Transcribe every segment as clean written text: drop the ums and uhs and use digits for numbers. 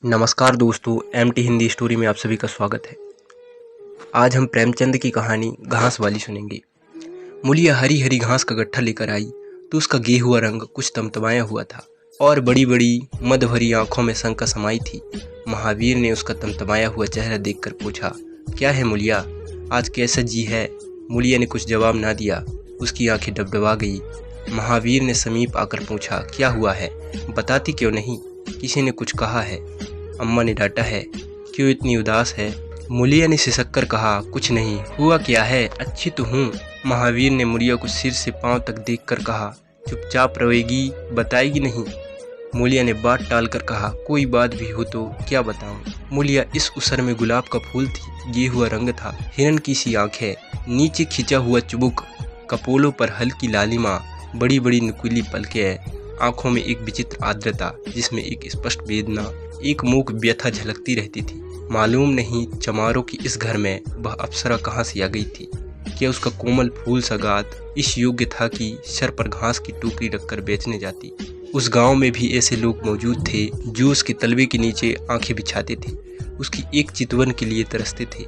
नमस्कार दोस्तों, MT Hindi story में आप सभी का स्वागत है। आज हम प्रेमचंद की कहानी घास वाली सुनेंगे। मूलिया हरी हरी घास का गट्ठा लेकर आई तो उसका गेहुआ रंग कुछ तमतमाया हुआ था और बड़ी बड़ी मद भरी आंखों में शंका समाई थी। महावीर ने उसका तमतमाया हुआ चेहरा देखकर पूछा, क्या है मूलिया, आज कैसा जी है? मूलिया ने कुछ जवाब ना दिया। उसकी आंखें डबडबा गई। महावीर ने समीप आकर पूछा, क्या हुआ है, बताती क्यों नहीं? किसी ने कुछ कहा है? अम्मा ने डांटा है? क्यों इतनी उदास है? मूलिया ने सिसक कर कहा, कुछ नहीं। हुआ क्या है, अच्छी तो हूँ। महावीर ने मूलिया को सिर से पांव तक देखकर कहा, चुपचाप रहेगी, बताएगी नहीं? मूलिया ने बात टालकर कहा, कोई बात भी हो तो क्या बताऊं? मूलिया इस उसर में गुलाब का फूल थी, गेहुआ रंग था, हिरन की सी आंखें, नीचे खिंचा हुआ चुबुक, कपोलों पर हल्की लालिमा, बड़ी बड़ी नुकीली पलकें, आंखों में एक विचित्र आर्द्रता जिसमें एक स्पष्ट वेदना, एक मूक व्यथा झलकती रहती थी। मालूम नहीं चमारों की इस घर में वह अप्सरा कहाँ से आ गई थी। क्या उसका कोमल फूल सा गात इस योग्य था कि सर पर घास की टोकरी रखकर बेचने जाती? उस गांव में भी ऐसे लोग मौजूद थे जो उसके तलवे के नीचे आंखें बिछाते थे, उसकी एक चितवन के लिए तरसते थे,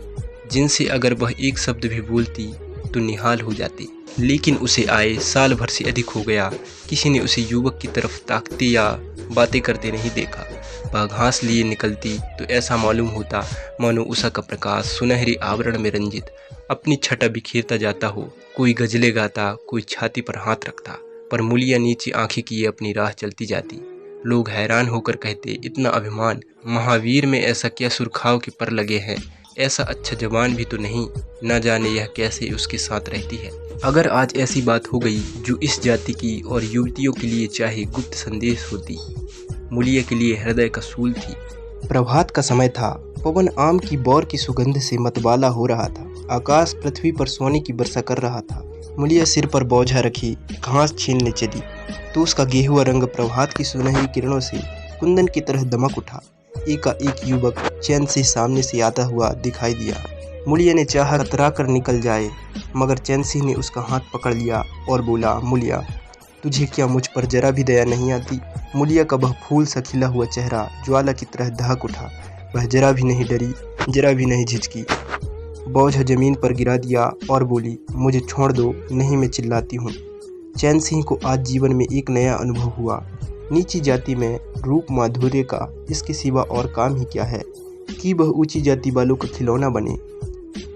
जिनसे अगर वह एक शब्द भी बोलती तो निहाल हो जाते। लेकिन उसे आए साल भर से अधिक हो गया, किसी ने उसे युवक की तरफ ताकते या बातें करते नहीं देखा। वह घास लिए निकलती तो ऐसा मालूम होता मानो उषा का प्रकाश सुनहरे आवरण में रंजित अपनी छटा बिखेरता जाता हो। कोई गजले गाता, कोई छाती पर हाथ रखता, पर मूलिया नीचे आंखें किए अपनी राह चलती जाती। लोग हैरान होकर कहते, इतना अभिमान, महावीर में ऐसा क्या सुरखाव के पर लगे हैं? ऐसा अच्छा जवान भी तो नहीं, न जाने यह कैसे उसके साथ रहती है। अगर आज ऐसी बात हो गई जो इस जाति की और युवतियों के लिए चाहे गुप्त संदेश होती। मूलिया के लिए हृदय का सूल थी। प्रभात का समय था, पवन आम की बौर की सुगंध से मतवाला हो रहा था, आकाश पृथ्वी पर सोने की वर्षा कर रहा था। मूलिया सिर पर बोझा रखी घास छीलने चली तो उसका गेहुआ रंग प्रभात की सुनहरी किरणों से कुंदन की तरह दमक उठा। एकाएक युवक चैन से सामने से आता हुआ दिखाई दिया। मूलिया ने चाहा कतरा कर निकल जाए, मगर चैन सिंह ने उसका हाथ पकड़ लिया और बोला, मूलिया, तुझे क्या मुझ पर जरा भी दया नहीं आती? मूलिया का वह फूल सा खिला हुआ चेहरा ज्वाला की तरह दहक उठा। वह जरा भी नहीं डरी, जरा भी नहीं झिझकी। बोझ जमीन पर गिरा दिया और बोली, मुझे छोड़ दो, नहीं मैं चिल्लाती हूँ। चैन सिंह को आज जीवन में एक नया अनुभव हुआ। नीची जाति में रूप माधुर्य का इसके सिवा और काम ही क्या है कि वह ऊंची जाति वालों का खिलौना बने।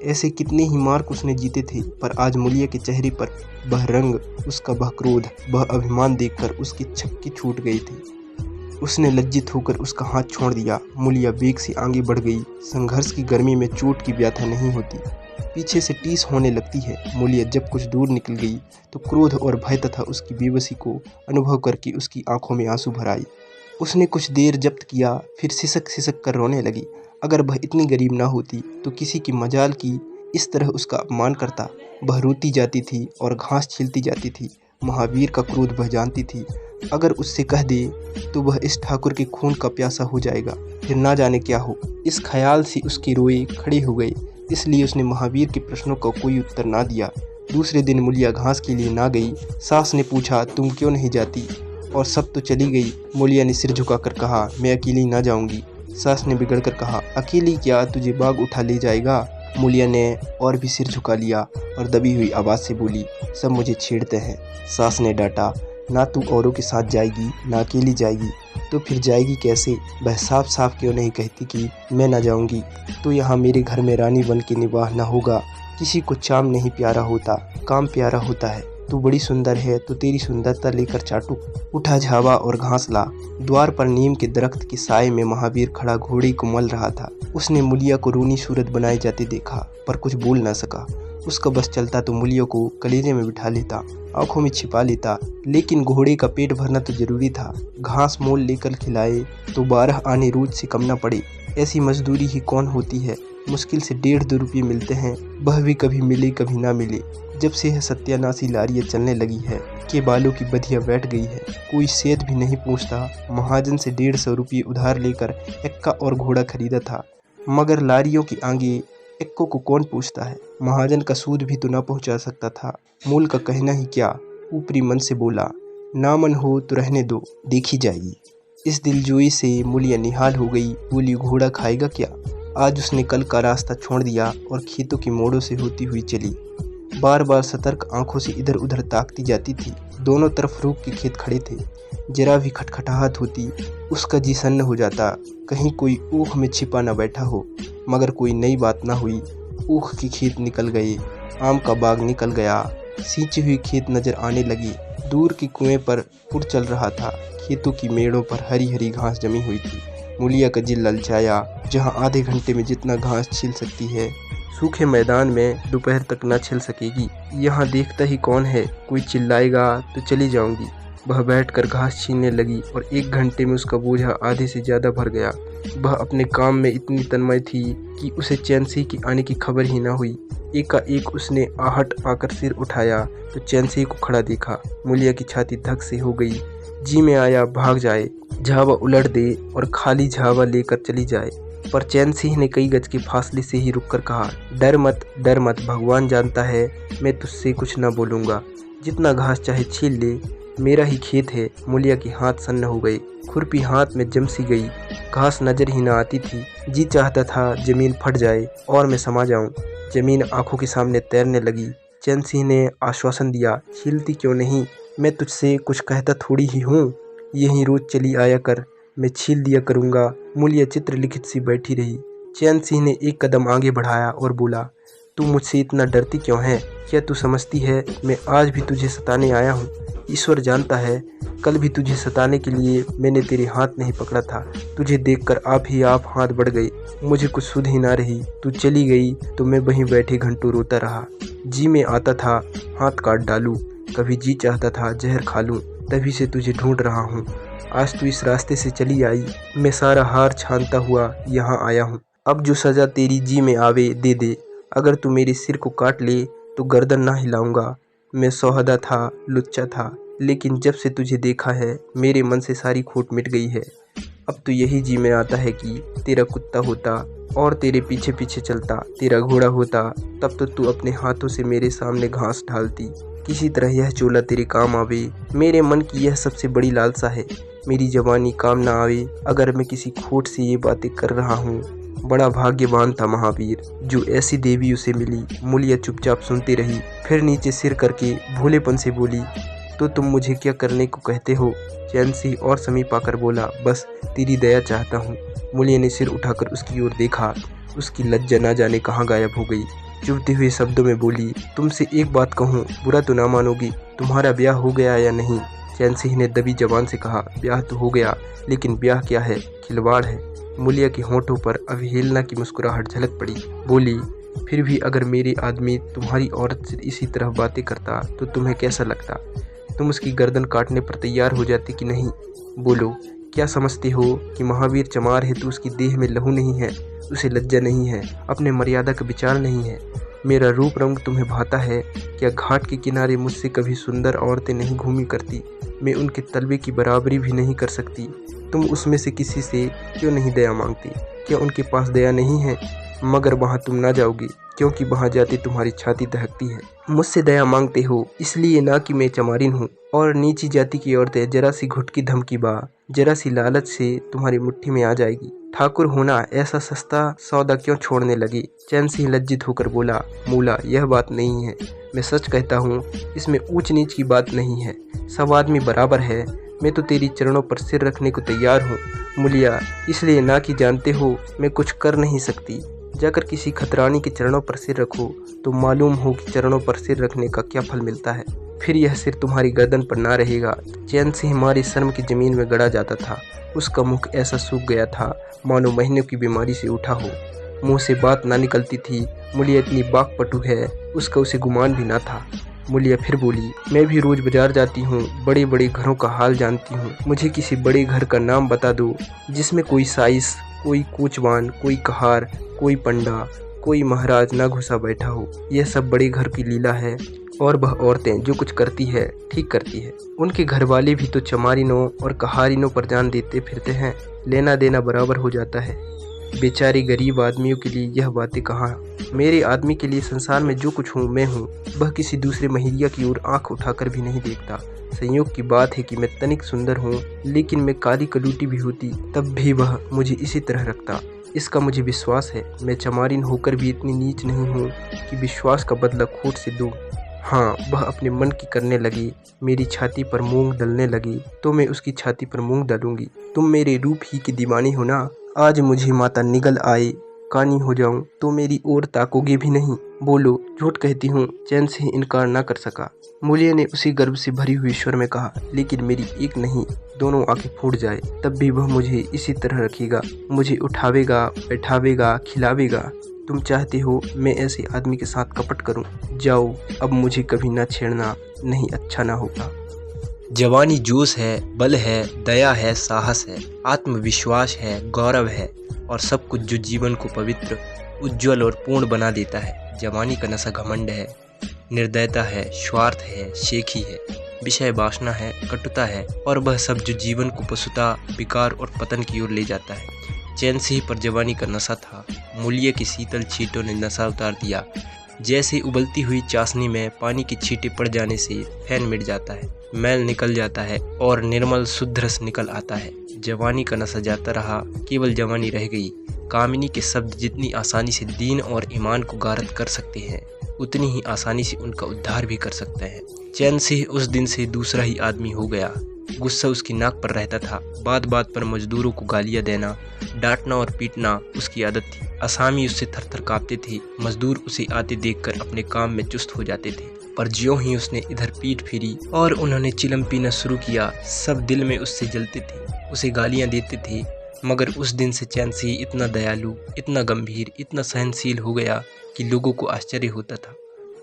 ऐसे कितने ही मार्क उसने जीते थे, पर आज मूलिया के चेहरे पर वह रंग, उसका वह क्रोध, वह अभिमान देखकर उसकी छक्के छूट गई थी। उसने लज्जित होकर उसका हाथ छोड़ दिया। मूलिया बेग से आगे बढ़ गई। संघर्ष की गर्मी में चोट की व्यथा नहीं होती, पीछे से टीस होने लगती है। मूलिया जब कुछ दूर निकल गई तो क्रोध और भय तथा उसकी बेबसी को अनुभव करके उसकी आंखों में आंसू भर आए। उसने कुछ देर जब्त किया, फिर सिसक सिसक कर रोने लगी। अगर वह इतनी गरीब ना होती तो किसी की मजाल की इस तरह उसका अपमान करता। वह रोती जाती थी और घास छीलती जाती थी। महावीर का क्रोध वह जानती थी, अगर उससे कह दे तो वह इस ठाकुर के खून का प्यासा हो जाएगा, फिर ना जाने क्या हो। इस ख्याल से उसके रोए खड़े हो गए, इसलिए उसने महावीर के प्रश्नों का कोई उत्तर ना दिया। दूसरे दिन मूलिया घास के लिए ना गई। सास ने पूछा, तुम क्यों नहीं जाती? और सब तो चली गई। मूलिया ने सिर झुकाकर कहा, मैं अकेली ना जाऊंगी। सास ने बिगड़कर कहा, अकेली क्या, तुझे बाग उठा ले जाएगा। मूलिया ने और भी सिर झुका लिया और दबी हुई आवाज़ से बोली, सब मुझे छेड़ते हैं। सास ने डांटा, ना तू औरों के साथ जाएगी, ना अकेली जाएगी, तो फिर जाएगी कैसे? वह साफ साफ क्यों नहीं कहती कि मैं ना जाऊंगी तो यहाँ मेरे घर में रानी बन के निवाह न होगा। किसी को चाम नहीं प्यारा होता, काम प्यारा होता है। तू बड़ी सुंदर है तो तेरी सुंदरता लेकर चाटू। उठा झावा और घास ला। द्वार पर नीम के दरख्त के साए में महावीर खड़ा घोड़े को मल रहा था। उसने मूलिया को रोनी सूरत बनाए जाते देखा, पर कुछ बोल ना सका। उसका बस चलता तो मूलिया को कलेजे में बिठा लेता, आंखों में छिपा लेता, लेकिन घोड़े का पेट भरना तो जरूरी था। घास मोल लेकर खिलाए तो 12 आने रोज से कम न पड़े। ऐसी मजदूरी ही कौन होती है? मुश्किल से 1.5-2 रुपये मिलते हैं, वह भी कभी मिले कभी ना मिले। जब से यह सत्यानाशी लारियाँ चलने लगी है के बालों की बधिया बैठ गई है। कोई सेध भी नहीं पूछता। महाजन से 150 रुपये उधार लेकर एक्का और घोड़ा खरीदा था, मगर लारियों की आगे एक्को को कौन पूछता है? महाजन का सूद भी तो न पहुंचा सकता था। मूल का कहना ही क्या, ऊपरी मन से बोला, ना मन हो तो रहने दो, देखी जाएगी। इस दिलजोई से मूलिया निहाल हो गई। बोली, घोड़ा खाएगा क्या? आज उसने कल का रास्ता छोड़ दिया और खेतों की मोड़ों से होती हुई चली। बार बार सतर्क आंखों से इधर उधर ताकती जाती थी। दोनों तरफ रूख के खेत खड़े थे। जरा भी खटखटाहट होती उसका जी सन्न हो जाता। कहीं कोई ऊख में छिपा न बैठा हो। मगर कोई नई बात न हुई। ऊख के खेत निकल गए, आम का बाग निकल गया, सींची हुई खेत नजर आने लगी। दूर के कुएं पर पुर चल रहा था। खेतों की मेड़ों पर हरी हरी घास जमी हुई थी। मूलिया का जी ललचाया। जहाँ आधे घंटे में जितना घास छिल सकती है, सूखे मैदान में दोपहर तक न छिल सकेगी। यहाँ देखता ही कौन है, कोई चिल्लाएगा तो चली जाऊंगी। वह बैठकर घास छीलने लगी और 1 घंटे में उसका बोझा आधे से ज़्यादा भर गया। वह अपने काम में इतनी तन्मय थी कि उसे चैनसी की आने की खबर ही न हुई। एकाएक उसने आहट आकर सिर उठाया तो चैनसी को खड़ा देखा। मूलिया की छाती धक से हो गई। जी में आया भाग जाए, झावा उलट दे और खाली झावा लेकर चली जाए। पर चैन सिंह ने कई गज के फासले से ही रुककर कहा, डर मत, भगवान जानता है मैं तुझसे कुछ न बोलूँगा। जितना घास चाहे छील ले, मेरा ही खेत है। मूलिया के हाथ सन्न हो गए। खुरपी हाथ में जम सी गई। घास नजर ही न आती थी। जी चाहता था जमीन फट जाए और मैं समा जाऊं। जमीन आंखों के सामने तैरने लगी। चैन सिंह ने आश्वासन दिया, छीलती क्यों नहीं, मैं तुझसे कुछ कहता थोड़ी ही हूँ। यहीं रोज चली आया कर, मैं छील दिया करूँगा। मूलिया चित्रलिखित सी बैठी रही। चैन सिंह ने एक कदम आगे बढ़ाया और बोला, तू मुझसे इतना डरती क्यों है? क्या तू समझती है मैं आज भी तुझे सताने आया हूँ? ईश्वर जानता है, कल भी तुझे सताने के लिए मैंने तेरे हाथ नहीं पकड़ा था। तुझे देखकर आप ही आप हाथ बढ़ गए। मुझे कुछ सुध ही ना रही। तू चली गई तो मैं वहीं बैठे घंटों रोता रहा। जी में आता था हाथ काट डालूं, कभी जी चाहता था जहर खा लूं। तभी से तुझे ढूंढ रहा हूँ। आज तू इस रास्ते से चली आई, मैं सारा हार छानता हुआ यहाँ आया हूँ। अब जो सज़ा तेरी जी में आवे दे दे। अगर तू मेरे सिर को काट ले तो गर्दन ना हिलाऊंगा। मैं सौहदा था, लुच्चा था, लेकिन जब से तुझे देखा है मेरे मन से सारी खोट मिट गई है। अब तो यही जी में आता है कि तेरा कुत्ता होता और तेरे पीछे पीछे चलता। तेरा घोड़ा होता, तब तो तू अपने हाथों से मेरे सामने घास ढालती। किसी तरह यह चोला तेरे काम आवे। मेरे मन की यह सबसे बड़ी लालसा है। मेरी जवानी काम ना आवे अगर मैं किसी खोट से ये बातें कर रहा हूँ। बड़ा भाग्यवान था महावीर, जो ऐसी देवी उसे मिली। मूलिया चुपचाप सुनती रही, फिर नीचे सिर करके भोलेपन से बोली, तो तुम मुझे क्या करने को कहते हो? चैन सिंह और समीप आकर बोला, बस तेरी दया चाहता हूँ। मूलिया ने सिर उठाकर उसकी ओर देखा। उसकी लज्जा ना जाने कहाँ गायब हो गई। चुभते हुए शब्दों में बोली, तुमसे एक बात कहूँ, बुरा तो ना मानोगी, तुम्हारा ब्याह हो गया या नहीं? चैन सिंह ने दबी जबान से कहा, ब्याह तो हो गया, लेकिन ब्याह क्या है, खिलवाड़ है। मूलिया के होंठों पर अवहेलना की मुस्कुराहट झलक पड़ी। बोली, फिर भी अगर मेरे आदमी तुम्हारी औरत से इसी तरह बातें करता तो तुम्हें कैसा लगता? तुम उसकी गर्दन काटने पर तैयार हो जाती कि नहीं? बोलो, क्या समझते हो कि महावीर चमार है तो उसकी देह में लहू नहीं है, उसे लज्जा नहीं है, अपने मर्यादा का विचार नहीं है? मेरा रूप रंग तुम्हें भाता है? क्या घाट के किनारे मुझसे कभी सुंदर औरतें नहीं घूमी करती? मैं उनके तलवे की बराबरी भी नहीं कर सकती। तुम उसमें से किसी से क्यों नहीं दया मांगती? क्या उनके पास दया नहीं है? मगर वहाँ तुम ना जाओगी, क्योंकि वहाँ जाते तुम्हारी छाती दहकती है। मुझसे दया मांगते हो इसलिए ना कि मैं चमारिन हूँ और नीची जाति की औरतें जरा सी घुटकी धमकी बा, जरा सी लालच से तुम्हारी मुट्ठी में आ जाएगी। ठाकुर होना ऐसा सस्ता सौदा क्यों छोड़ने लगी? चैन सिंह लज्जित होकर बोला, मूला यह बात नहीं है, मैं सच कहता हूँ, इसमें ऊंच नीच की बात नहीं है, सब आदमी बराबर है। मैं तो तेरी चरणों पर सिर रखने को तैयार हूँ मूलिया, इसलिए ना कि जानते हो मैं कुछ कर नहीं सकती। जाकर किसी खतरानी के चरणों पर सिर रखो तो मालूम हो कि चरणों पर सिर रखने का क्या फल मिलता है। फिर यह सिर तुम्हारी गर्दन पर ना रहेगा। चैन सिंह हमारी शर्म की जमीन में गड़ा जाता था। उसका मुख ऐसा सूख गया था मानो महीनों की बीमारी से उठा हो। मुंह से बात ना निकलती थी। मूलिया इतनी बाकपटु है, उसका उसे गुमान भी ना था। मूलिया फिर बोली, मैं भी रोज बाजार जाती हूँ, बड़े बड़े घरों का हाल जानती हूँ। मुझे किसी बड़े घर का नाम बता दो जिसमें कोई साइस, कोई कोचवान, कोई कहार, कोई पंडा, कोई महाराज ना घुसा बैठा हो। यह सब बड़े घर की लीला है और वह औरतें जो कुछ करती है ठीक करती है। उनके घर वाले भी तो चमारिनों और कहारिनों पर जान देते फिरते हैं, लेना देना बराबर हो जाता है। बेचारे गरीब आदमियों के लिए यह बातें कहाँ। मेरे आदमी के लिए संसार में जो कुछ हूँ मैं हूँ, वह किसी दूसरे महिरिया की ओर आंख उठाकर भी नहीं देखता। संयोग की बात है कि मैं तनिक सुंदर हूँ, लेकिन मैं काली कलूटी भी होती तब भी वह मुझे इसी तरह रखता। इसका मुझे विश्वास है। मैं चमारिन होकर भी इतनी नीच नहीं हूँ कि विश्वास का बदला खोट से दूँ। हाँ, वह अपने मन की करने लगी। मेरी छाती पर मूंग डलने लगी तो मैं उसकी छाती पर मूंग डालूंगी। तुम मेरे रूप ही की दीवानी हो ना। आज मुझे माता निगल आए, कानी हो जाऊं तो मेरी ओर ताकोगे भी नहीं। बोलो, झूठ कहती हूँ। चैन से इनकार ना कर सका। मूल्य ने उसी गर्व से भरी हुई स्वर में कहा, लेकिन मेरी एक नहीं, दोनों आंखें फूट जाए तब भी वह मुझे इसी तरह रखेगा। मुझे उठावेगा, बैठावेगा, खिलावेगा। तुम चाहते हो मैं ऐसे आदमी के साथ कपट करूं? जाओ, अब मुझे कभी ना छेड़ना, नहीं अच्छा ना होगा। जवानी जोश है, बल है, दया है, साहस है, आत्मविश्वास है, गौरव है और सब कुछ जो जीवन को पवित्र, उज्जवल और पूर्ण बना देता है। जवानी का नशा घमंड है, निर्दयता है, स्वार्थ है, शेखी है, विषय वासना है, कटुता है और वह सब जो जीवन को पशुता, विकार और पतन की ओर ले जाता है। चैन से ही पर जवानी का नशा था। मूल्य की शीतल छींटों ने नशा उतार दिया। जैसे उबलती हुई चाशनी में पानी की छींटें पड़ जाने से फैन मिट जाता है, मैल निकल जाता है और निर्मल शुद्ध रस निकल आता है। जवानी का नशा जाता रहा, केवल जवानी रह गई। कामिनी के शब्द जितनी आसानी से दीन और ईमान को गारत कर सकते हैं, उतनी ही आसानी से उनका उद्धार भी कर सकते हैं। चैन से उस दिन से दूसरा ही आदमी हो गया। गुस्सा उसकी नाक पर रहता था। बात बात पर मजदूरों को गालियां देना, डांटना और पीटना उसकी आदत थी। असामी उससे थर-थर कांपते थे। मजदूर उसे आते देखकर अपने काम में चुस्त हो जाते थे। पर ज्यों ही उसने इधर पीठ फेरी और उन्होंने चिलम पीना शुरू किया, सब दिल में उससे जलते थे, उसे गालियां देते थे। मगर उस दिन से चैन से इतना दयालु, इतना गंभीर, इतना सहनशील हो गया कि लोगों को आश्चर्य होता था।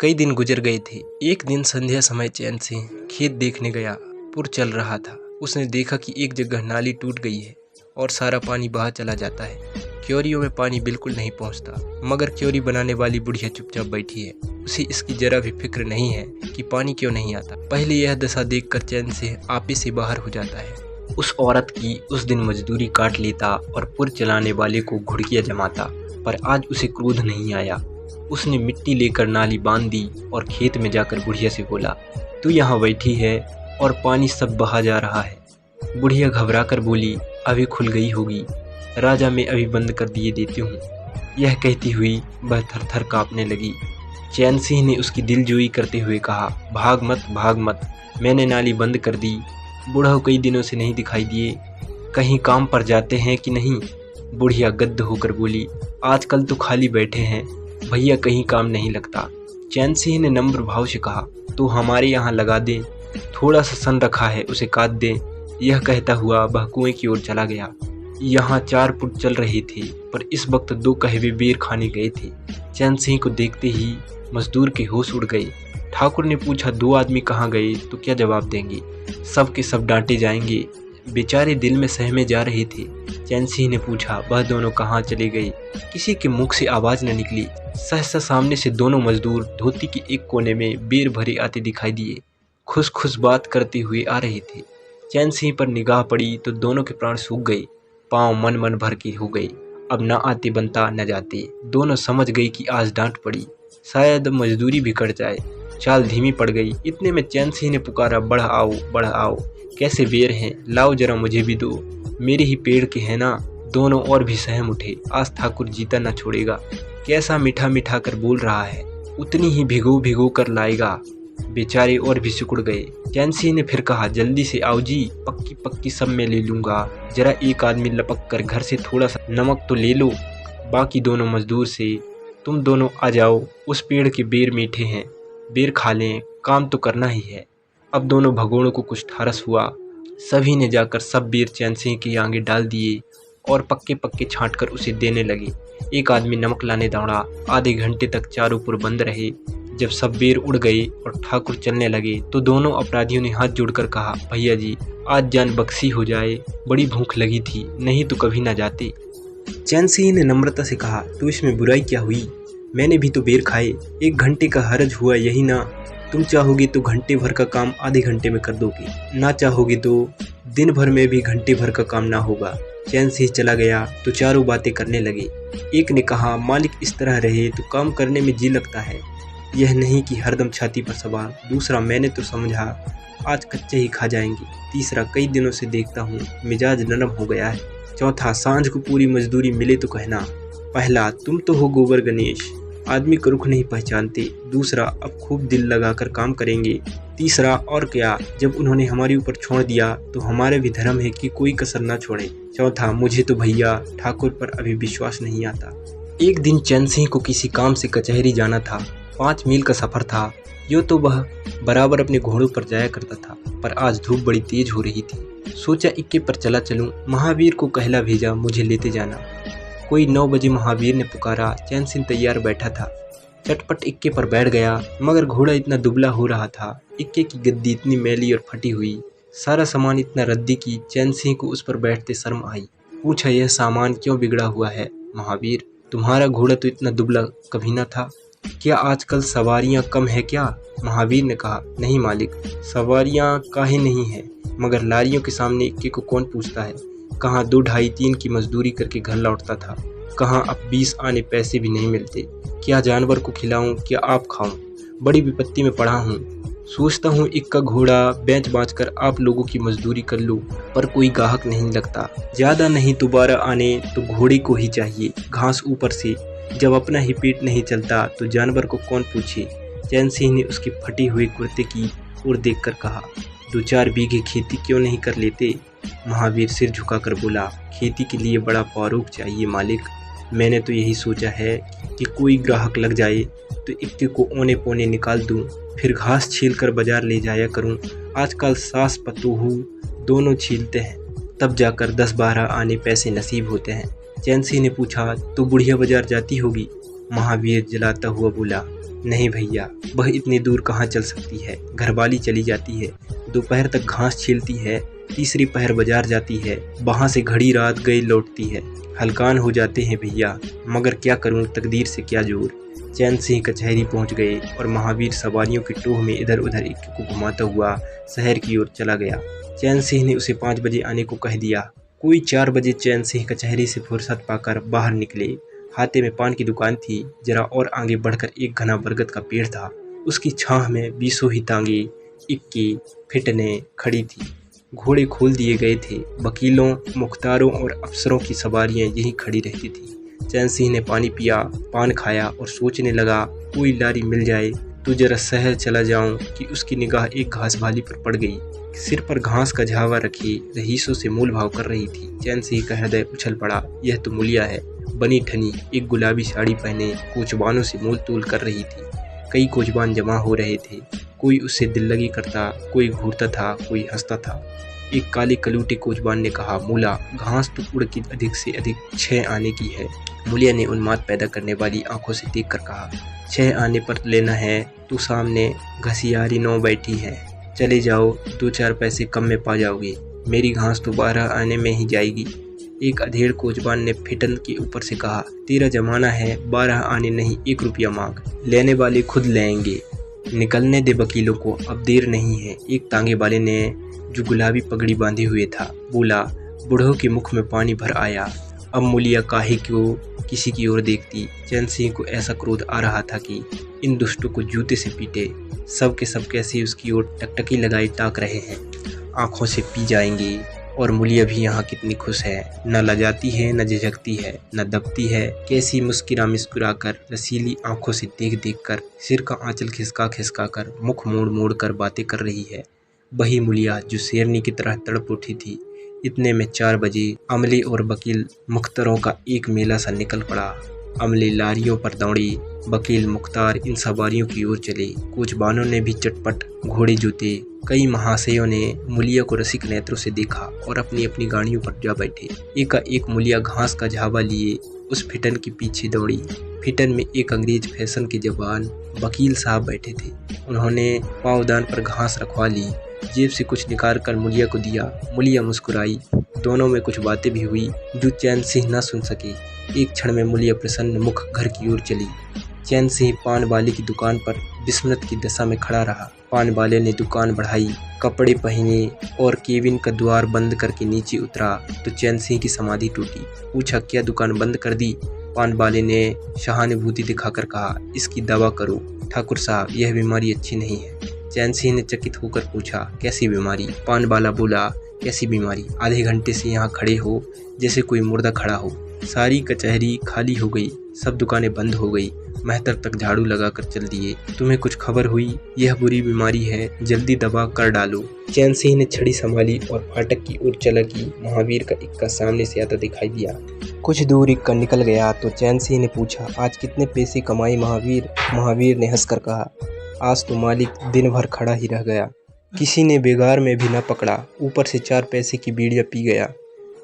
कई दिन गुजर गए थे। एक दिन संध्या समय चैन से खेत देखने गया। पुर चल रहा था। उसने देखा कि एक जगह नाली टूट गई है और सारा पानी बहा चला जाता है। क्योरियों में पानी बिल्कुल नहीं पहुंचता, मगर क्योरी बनाने वाली बुढ़िया चुपचाप बैठी है। उसे इसकी जरा भी फिक्र नहीं है कि पानी क्यों नहीं आता। पहले यह दशा देखकर चैन से आपे से बाहर हो जाता है। उस औरत की उस दिन मजदूरी काट लेता और पुर चलाने वाले को घुड़कियां जमाता, पर आज उसे क्रोध नहीं आया। उसने मिट्टी लेकर नाली बांध दी और खेत में जाकर बुढ़िया से बोला, तू यहाँ बैठी है और पानी सब बहा जा रहा है। बुढ़िया घबरा कर बोली, अभी खुल गई होगी राजा, मैं अभी बंद कर दिए देती हूँ। यह कहती हुई वह थर-थर कांपने लगी। चैन सिंह ने उसकी दिलजोई करते हुए कहा, भाग मत, मैंने नाली बंद कर दी। बूढ़ा कई दिनों से नहीं दिखाई दिए, कहीं काम पर जाते हैं कि नहीं? बुढ़िया गद्द होकर बोली, आजकल तो खाली बैठे हैं, भैया कहीं काम नहीं लगता। चैन सिंह ने नम्र भाव से कहा, तो हमारे यहाँ लगा दे, थोड़ा सा सन रखा है, उसे काट दे। यह कहता हुआ वह कुएं की ओर चला गया। यहाँ 4 पुट चल रहे थे, पर इस वक्त 2 कहवे बेर खाने गए थे। चैन सिंह को देखते ही मजदूर के होश उड़ गए। ठाकुर ने पूछा, 2 आदमी कहाँ गए? तो क्या जवाब देंगे? सब के सब डांटे जाएंगे। बेचारे दिल में सहमे जा रहे थे। चैन सिंह ने पूछा, वह दोनों कहाँ चले गए? किसी के मुख से आवाज न निकली। सहसा सामने से दोनों मजदूर धोती के एक कोने में बेर भरे आते दिखाई दिए। खुश खुश बात करते हुए आ रहे थे। चैन सिंह पर निगाह पड़ी तो दोनों के प्राण सूख गए। पाँव मन भर के हो गए। अब न आते बनता न जाते। दोनों समझ गई कि आज डांट पड़ी, शायद मजदूरी भी कट जाए। चाल धीमी पड़ गई। इतने में चैन सिंह ने पुकारा, बढ़ आओ, कैसे बेर हैं, लाओ जरा मुझे भी दो, मेरे ही पेड़ के हैं ना। दोनों और भी सहम उठे, आज ठाकुर जीता न छोड़ेगा। कैसा मीठा मीठा कर बोल रहा है, उतनी ही भिगो कर लाएगा। बेचारे और भी सिकुड़ गए। चैन सिंह ने फिर कहा, जल्दी से आओ जी, पक्की सब मैं ले लूँगा। जरा एक आदमी लपक कर घर से थोड़ा सा नमक तो ले लो। बाकी दोनों मजदूर से, तुम दोनों आ जाओ, उस पेड़ के बेर मीठे हैं, बेर खा लें, काम तो करना ही है। अब दोनों भगोड़ों को कुछ ठारस हुआ। सभी ने जाकर सब बेर चैन सिंह के आगे डाल दिए और पक्के छांट कर उसे देने लगे। एक आदमी नमक लाने दौड़ा। आधे घंटे तक चारों पुर बंद रहे। जब सब बेर उड़ गए और ठाकुर चलने लगे तो दोनों अपराधियों ने हाथ जोड़कर कहा, भैया जी, आज जान बख्शी हो जाए, बड़ी भूख लगी थी, नहीं तो कभी ना जाते। चैन सिंह ने नम्रता से कहा, तो इसमें बुराई क्या हुई? मैंने भी तो बेर खाए। 1 घंटे का हरज हुआ, यही ना। तुम चाहोगे तो घंटे भर का काम आधे घंटे में कर दोगे, ना चाहोगे तो दिन भर में भी घंटे भर का काम ना होगा। चैन सिंह चला गया तो चारों बातें करने लगे। एक ने कहा, मालिक इस तरह रहे तो काम करने में जी लगता है, यह नहीं कि हरदम छाती पर सवार। दूसरा, मैंने तो समझा आज कच्चे ही खा जाएंगे। तीसरा, कई दिनों से देखता हूँ मिजाज नरम हो गया है। चौथा, सांझ को पूरी मजदूरी मिले तो कहना। पहला, तुम तो हो गोबर गणेश, आदमी का रुख नहीं पहचानते। दूसरा, अब खूब दिल लगाकर काम करेंगे। तीसरा, और क्या, जब उन्होंने हमारे ऊपर छोड़ दिया तो हमारे भी धर्म है कि कोई कसर ना छोड़े। चौथा, मुझे तो भैया ठाकुर पर अभी विश्वास नहीं आता। एक दिन चैन सिंह को किसी काम से कचहरी जाना था। 5 मील का सफर था। यूँ तो वह बराबर अपने घोड़ों पर जाया करता था, पर आज धूप बड़ी तेज हो रही थी। सोचा इक्के पर चला चलूं। महावीर को कहला भेजा मुझे लेते जाना। कोई 9 बजे महावीर ने पुकारा। चैन सिंह तैयार बैठा था। चटपट इक्के पर बैठ गया, मगर घोड़ा इतना दुबला हो रहा था, इक्के की गद्दी इतनी मैली और फटी हुई, सारा सामान इतना रद्दी कि चैन सिंह को उस पर बैठते शर्म आई। पूछा, यह सामान क्यों बिगड़ा हुआ है महावीर? तुम्हारा घोड़ा तो इतना दुबला कभी न था। क्या आजकल सवारियां कम है क्या? महावीर ने कहा, नहीं मालिक, सवारियां काहे नहीं है, मगर लारियों के सामने इक्के को कौन पूछता है। कहाँ 2, 2.5, 3 की मजदूरी करके घर लौटता था, कहाँ अब 20 आने पैसे भी नहीं मिलते। क्या जानवर को खिलाऊं, क्या आप खाऊं? बड़ी विपत्ति में पड़ा हूँ। सोचता हूँ इक्का घोड़ा बेच बाँच कर आप लोगों की मजदूरी कर लूँ, पर कोई गाहक नहीं लगता। ज़्यादा नहीं तो 12 आने तो घोड़े को ही चाहिए, घास ऊपर से। जब अपना ही पेट नहीं चलता तो जानवर को कौन पूछे। चैन सिंह ने उसके फटी हुए कुर्ते की ओर देखकर कहा, 2-4 बीघे खेती क्यों नहीं कर लेते? महावीर सिर झुकाकर बोला, खेती के लिए बड़ा फारूक चाहिए मालिक। मैंने तो यही सोचा है कि कोई ग्राहक लग जाए तो इक्के को औने पौने निकाल दूं, फिर घास छील कर बाजार ले जाया करूं। आजकल सास पतोहू दोनों छीलते हैं, तब जाकर 10-12 आने पैसे नसीब होते हैं। चैन सिंह ने पूछा, तो बुढ़िया बाजार जाती होगी? महावीर जलाता हुआ बोला, नहीं भैया, वह इतनी दूर कहाँ चल सकती है। घरवाली चली जाती है, दोपहर तक घास छीलती है, तीसरी पहर बाजार जाती है, वहाँ से घड़ी रात गई लौटती है। हलकान हो जाते हैं भैया, मगर क्या करूं, तकदीर से क्या जोर। चैन सिंह कचहरी पहुंच गए और महावीर सवारियों की टोह में इधर उधर इक्के को घुमाता हुआ शहर की ओर चला गया। चैन सिंह ने उसे 5 बजे आने को कह दिया। कोई 4 बजे चैन सिंह कचहरी से फुर्सत पाकर बाहर निकले। हाथे में पान की दुकान थी। जरा और आगे बढ़कर एक घना बरगद का पेड़ था। उसकी छाह में 20 ही तांगे, इक्के, फिटने खड़ी थी। घोड़े खोल दिए गए थे। वकीलों, मुख्तारों और अफसरों की सवारियां यहीं खड़ी रहती थी। चैन सिंह ने पानी पिया, पान खाया और सोचने लगा, कोई लारी मिल जाए तो जरा शहर चला जाऊं कि उसकी निगाह एक घास भाली पर पड़ गई। सिर पर घास का झावा रखी रहीसों से मोल भाव कर रही थी। चैन सिंह का हृदय उछल पड़ा। यह तो मुलिया है, बनी ठनी, एक गुलाबी साड़ी पहने कोचवानों से मोल तोल कर रही थी। कई कोचवान जमा हो रहे थे। कोई उससे दिल लगी करता, कोई घूरता था, कोई हंसता था। एक काले कलूटे कोचवान ने कहा, मूला, घास तो उड़ की अधिक से अधिक 6 आने की है। मुलिया ने उन्माद पैदा करने वाली आंखों से देख कर कहा, 6 आने पर लेना है तो सामने घसियारी 9 बैठी है, चले जाओ, 2-4 पैसे कम में पा जाओगे। मेरी घास तो 12 आने में ही जाएगी। एक अधेड़ कोचवान ने फिटन के ऊपर से कहा, तेरा जमाना है, 12 आने नहीं 1 रुपया मांग, लेने वाले खुद लेंगे। निकलने दे वकीलों को, अब देर नहीं है। एक तांगे वाले ने, जो गुलाबी पगड़ी बांधे हुए था, बोला। बूढ़ों के मुख में पानी भर आया। अब मुलिया काहे क्यों किसी की ओर देखती। चैन सिंह को ऐसा क्रोध आ रहा था कि इन दुष्टों को जूते से पीटे। सब के सब कैसे उसकी ओर टकटकी लगाई ताक रहे हैं, आंखों से पी जाएंगे। और मुलिया भी यहाँ कितनी खुश है, न लजाती है, न झिझकती है, न दबती है। कैसी मुस्कुरा कर, रसीली आंखों से देख देख कर, सिर का आंचल खिसका खिसका कर, मुख मोड़ मोड़ कर बातें कर रही है। वही मुलिया जो शेरनी की तरह तड़प उठी थी। इतने में 4 बजे अमले और वकील मुख्तरों का एक मेला सा निकल पड़ा। अमले लारियों पर दौड़े, वकील मुख्तार इन सवारियों की ओर चले। कोचवानों ने भी चटपट घोड़े जूते। कई महाशयों ने मुलिया को रसिक नेत्रों से देखा और अपनी अपनी गाड़ियों पर जा बैठे। एकाएक मुलिया घास का झावा लिए उस फिटन के पीछे दौड़ी। फिटन में एक अंग्रेज फैशन के जवान वकील साहब बैठे थे। उन्होंने पावदान पर घास रखवा ली, जेब से कुछ निकाल कर मुलिया को दिया। मुलिया मुस्कुराई। दोनों में कुछ बातें भी हुई जो चैन सिंह न सुन सके। एक क्षण में मुलिया प्रसन्न मुख घर की ओर चली। चैन सिंह पान वाले की दुकान पर विस्मृत की दशा में खड़ा रहा। पान वाले ने दुकान बढ़ाई, कपड़े पहने और केबिन का द्वार बंद करके नीचे उतरा तो चैन सिंह की समाधि टूटी। पूछा, क्या दुकान बंद कर दी? पान वाले ने सहानुभूति दिखाकर कहा, इसकी दवा करो ठाकुर साहब, यह बीमारी अच्छी नहीं है। चैन सिंह ने चकित होकर पूछा, कैसी बीमारी? पान वाला बोला, कैसी बीमारी? आधे घंटे से यहाँ खड़े हो जैसे कोई मुर्दा खड़ा हो। सारी कचहरी खाली हो गई, सब दुकानें बंद हो गई, मेहतर तक झाड़ू लगाकर चल दिए। तुम्हें कुछ खबर हुई? यह बुरी बीमारी है, जल्दी दवा कर डालो। चैन सिंह ने छड़ी संभाली और फाटक की ओर चला कि महावीर का इक्का सामने से आता दिखाई दिया। कुछ दूर इक्का निकल गया तो चैन सिंह ने पूछा, आज कितने पैसे कमाए महावीर? महावीर ने हंसकर कहा, आज तो मालिक दिन भर खड़ा ही रह गया, किसी ने बेगार में भी न पकड़ा, ऊपर से 4 पैसे की बीड़ियाँ पी गया।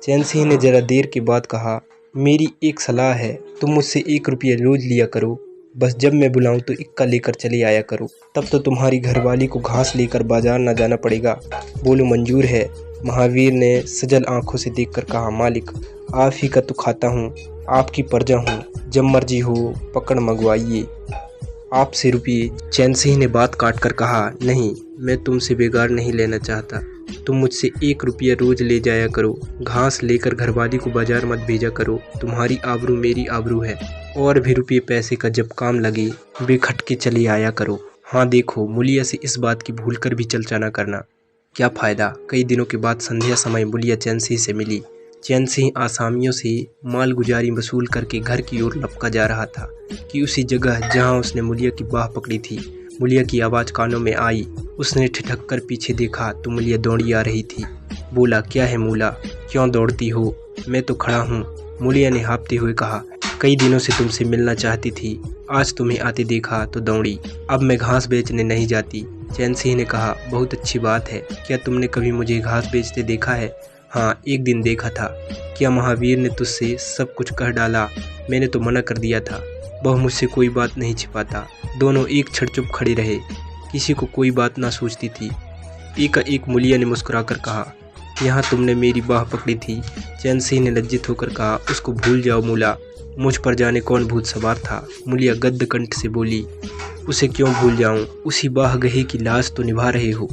चैन सिंह ने जरा देर के बाद कहा, मेरी एक सलाह है, तुम मुझसे 1 रुपया रोज लिया करो, बस जब मैं बुलाऊं तो इक्का लेकर चले आया करो, तब तो तुम्हारी घरवाली को घास लेकर बाजार न जाना पड़ेगा। बोलो मंजूर है? महावीर ने सजल आंखों से देखकर कहा, मालिक आप ही का तो खाता हूँ, आपकी प्रजा हूँ, जब मर्जी हो पकड़ मंगवाइए, आपसे रुपये। चैन सिंह ने बात काट कर कहा, नहीं, मैं तुमसे बेगार नहीं लेना चाहता, तुम मुझसे 1 रुपया रोज ले जाया करो, घास लेकर घरवाली को बाजार मत भेजा करो, तुम्हारी आबरू मेरी आबरू है, और भी रुपये पैसे का जब काम लगे बेखटके चले आया करो। हाँ देखो, मूलिया से इस बात की भूल कर भी चर्चा न करना। क्या फ़ायदा? कई दिनों के बाद संध्या समय मूलिया चैन सिंह से मिली। चैन सिंह आसामियों से माल गुजारी वसूल करके घर की ओर लपका जा रहा था कि उसी जगह जहां उसने मूलिया की बाह पकड़ी थी, मूलिया की आवाज़ कानों में आई। उसने ठिठक कर पीछे देखा तो मूलिया दौड़ी आ रही थी। बोला, क्या है मूला, क्यों दौड़ती हो? मैं तो खड़ा हूँ, मूलिया ने हाँफते हुए कहा, कई दिनों से तुमसे मिलना चाहती थी, आज तुम्हें आते देखा तो दौड़ी, अब मैं घास बेचने नहीं जाती। चैन सिंह ने कहा, बहुत अच्छी बात है, क्या तुमने कभी मुझे घास बेचते देखा है? हाँ, एक दिन देखा था। क्या महावीर ने तुझसे सब कुछ कह डाला? मैंने तो मना कर दिया था, वह मुझसे कोई बात नहीं छिपाता। दोनों एक क्षण चुप खड़े रहे, किसी को कोई बात ना सोचती थी। एक मूलिया ने मुस्कुराकर कहा, यहाँ तुमने मेरी बाह पकड़ी थी। चैन सिंह ने लज्जित होकर कहा, उसको भूल जाओ मूला, मुझ पर जाने कौन भूत सवार था। मूलिया गद्द कंठ से बोली, उसे क्यों भूल जाऊं, उसी बाह गहे की लाज तो निभा रहे हो।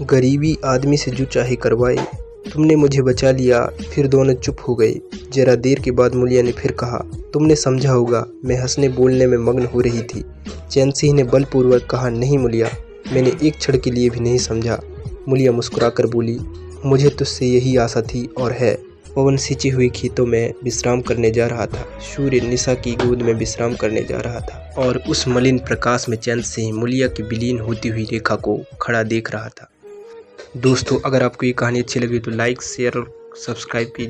गरीबी आदमी से जो चाहे करवाए, तुमने मुझे बचा लिया। फिर दोनों चुप हो गए। जरा देर के बाद मूलिया ने फिर कहा, तुमने समझा होगा, मैं हंसने बोलने में मग्न हो रही थी। चैन सिंह ने बलपूर्वक कहा, नहीं मूलिया, मैंने एक क्षण के लिए भी नहीं समझा। मूलिया मुस्कुराकर बोली, मुझे तुझसे यही आशा थी और है। पवन सिंचे हुए खेतों में विश्राम करने जा रहा था, सूर्य निशा की गोद में विश्राम करने जा रहा था और उस मलिन प्रकाश में चैन सिंह मूलिया की विलीन होती हुई रेखा को खड़ा देख रहा था। दोस्तों, अगर आपको ये कहानी अच्छी लगी तो लाइक, शेयर और सब्सक्राइब कीजिए।